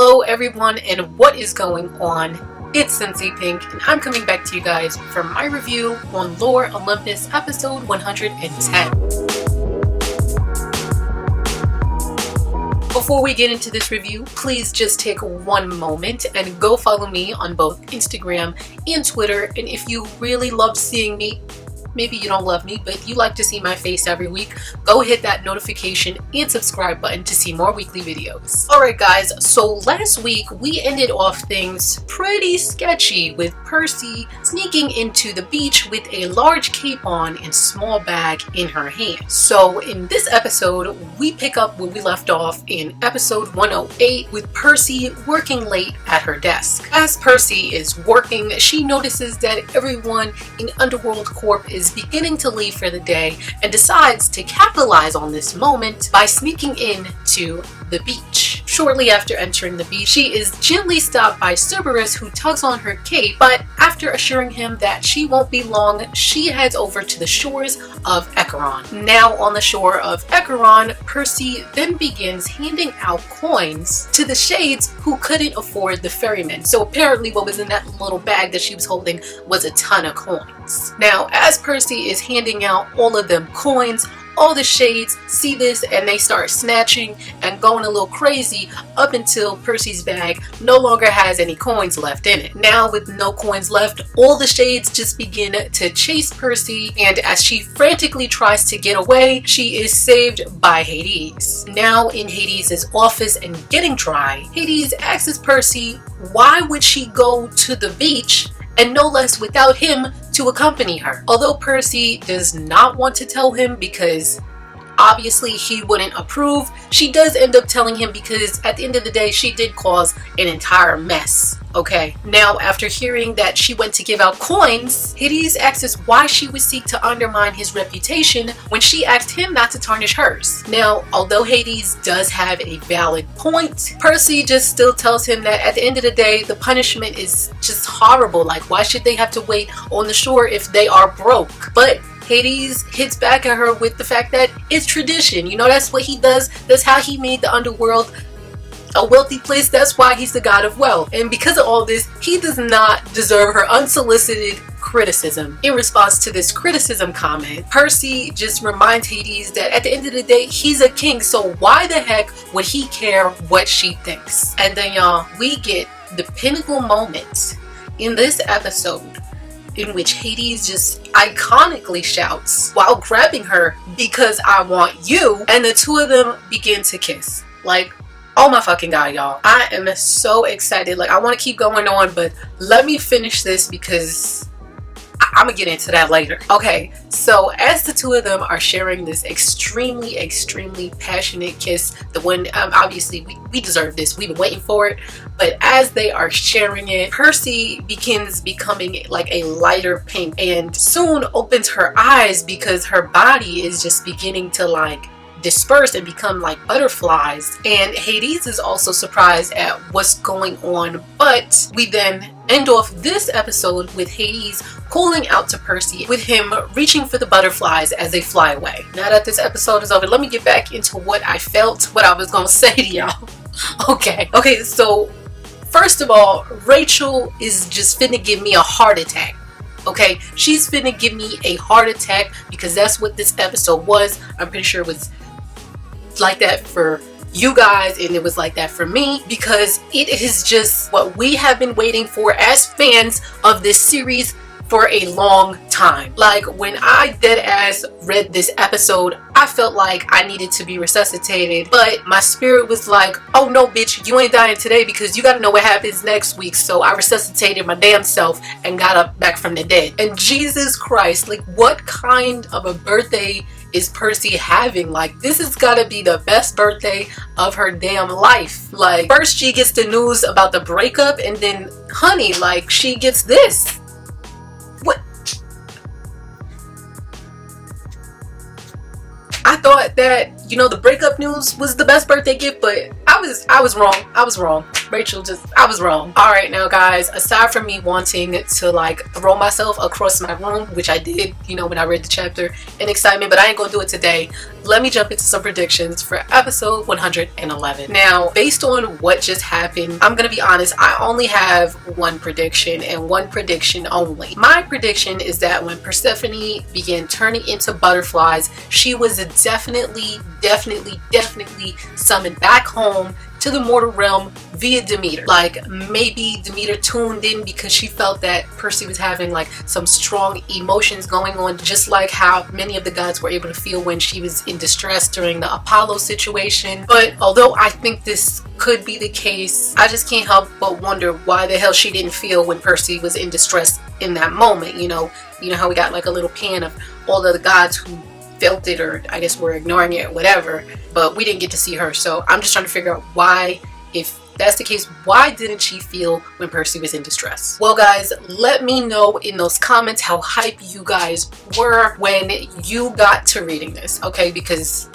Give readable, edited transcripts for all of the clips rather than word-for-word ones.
Hello everyone, and what is going on? It's Sensei Pink, and I'm coming back to you guys for my review on Lore Olympus episode 110. Before we get into this review, please just take one moment and go follow me on both Instagram and Twitter. And if you really love seeing me, maybe you don't love me, but you like to see my face every week, go hit that notification and subscribe button to see more weekly videos. Alright guys, so last week we ended off things pretty sketchy with Percy sneaking into the beach with a large cape on and small bag in her hand. So in this episode, we pick up where we left off in episode 108 with Percy working late at her desk. As Percy is working, she notices that everyone in Underworld Corp is beginning to leave for the day and decides to capitalize on this moment by sneaking in to the beach. Shortly after entering the beach, she is gently stopped by Cerberus, who tugs on her cape, but after assuring him that she won't be long, she heads over to the shores of Acheron. Now on the shore of Acheron, Percy then begins handing out coins to the shades who couldn't afford the ferryman. So apparently what was in that little bag that she was holding was a ton of coins. Now as Percy is handing out all of them coins, all the shades see this and they start snatching and going a little crazy up until Percy's bag no longer has any coins left in it. Now with no coins left, all the shades just begin to chase Percy, and as she frantically tries to get away, she is saved by Hades. Now in Hades' office and getting dry, Hades asks Percy why would she go to the beach and no less without him to accompany her. Although Percy does not want to tell him because obviously he wouldn't approve, she does end up telling him because at the end of the day she did cause an entire mess. Okay, now after hearing that she went to give out coins, Hades asks why she would seek to undermine his reputation when she asked him not to tarnish hers. Now, although Hades does have a valid point, Percy just still tells him that at the end of the day, the punishment is just horrible. Like, why should they have to wait on the shore if they are broke? But Hades hits back at her with the fact that it's tradition. You know, that's what he does. That's how he made the underworld a wealthy place. That's why he's the god of wealth. And because of all this, he does not deserve her unsolicited criticism. In response to this criticism comment, Percy just reminds Hades that at the end of the day, he's a king, so why the heck would he care what she thinks? And then y'all, we get the pinnacle moment in this episode in which Hades just iconically shouts while grabbing her, "Because I want you," and the two of them begin to kiss. Like, oh my fucking god, y'all. I am so excited. Like, I want to keep going on, but let me finish this because I'm gonna get into that later. Okay, so as the two of them are sharing this extremely passionate kiss, the one obviously we deserve this, we've been waiting for it, but as they are sharing it, Percy begins becoming like a lighter pink and soon opens her eyes because her body is just beginning to like disperse and become like butterflies, and Hades is also surprised at what's going on. But we then end off this episode with Hades calling out to Percy, with him reaching for the butterflies as they fly away. Now that this episode is over, let me get back into what I felt, what I was gonna say to y'all. Okay, so first of all, Rachel is just finna give me a heart attack. Okay, she's finna give me a heart attack because that's what this episode was. I'm pretty sure it was like that for you guys and it was like that for me, because it is just what we have been waiting for as fans of this series for a long time. Like, when I dead ass read this episode, I felt like I needed to be resuscitated, but my spirit was like, oh no bitch, you ain't dying today because you gotta know what happens next week. So I resuscitated my damn self and got up back from the dead. And Jesus Christ, like, what kind of a birthday is Percy having? Like, this has gotta be the best birthday of her damn life. Like, first she gets the news about the breakup, and then honey, like, she gets this. What? I thought that, you know, the breakup news was the best birthday gift, but I was wrong. Rachel, I was wrong. Alright, now guys, aside from me wanting to like throw myself across my room, which I did, you know, when I read the chapter in excitement, but I ain't gonna do it today. let me jump into some predictions for episode 111. Now, based on what just happened, I'm gonna be honest, I only have one prediction and one prediction only. My prediction is that when Persephone began turning into butterflies, she was definitely summoned back home to the mortal realm via Demeter. Like, maybe Demeter tuned in because she felt that Percy was having like some strong emotions going on, just like how many of the gods were able to feel when she was in distress during the Apollo situation. But although I think this could be the case, I just can't help but wonder why the hell she didn't feel when Percy was in distress in that moment. You know how we got like a little pan of all of the gods who felt it, or I guess we're ignoring it, whatever, but we didn't get to see her. So I'm just trying to figure out why, if that's the case, why didn't she feel when Percy was in distress? Well guys, let me know in those comments how hype you guys were when you got to reading this, okay? Because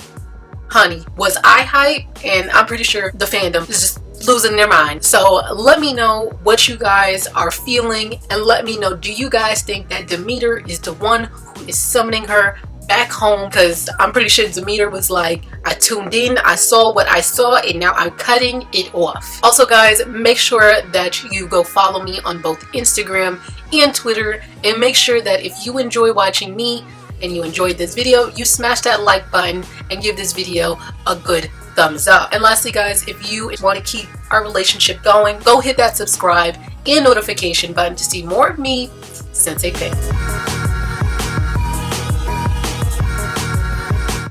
honey, was I hype? And I'm pretty sure the fandom is just losing their mind. So let me know what you guys are feeling, and let me know, do you guys think that Demeter is the one who is summoning her back home? Because I'm pretty sure Demeter was like, I tuned in, I saw what I saw, and now I'm cutting it off. Also guys, make sure that you go follow me on both Instagram and Twitter, and make sure that if you enjoy watching me and you enjoyed this video, you smash that like button and give this video a good thumbs up. And lastly guys, if you want to keep our relationship going, go hit that subscribe and notification button to see more of me, Sensei Fan.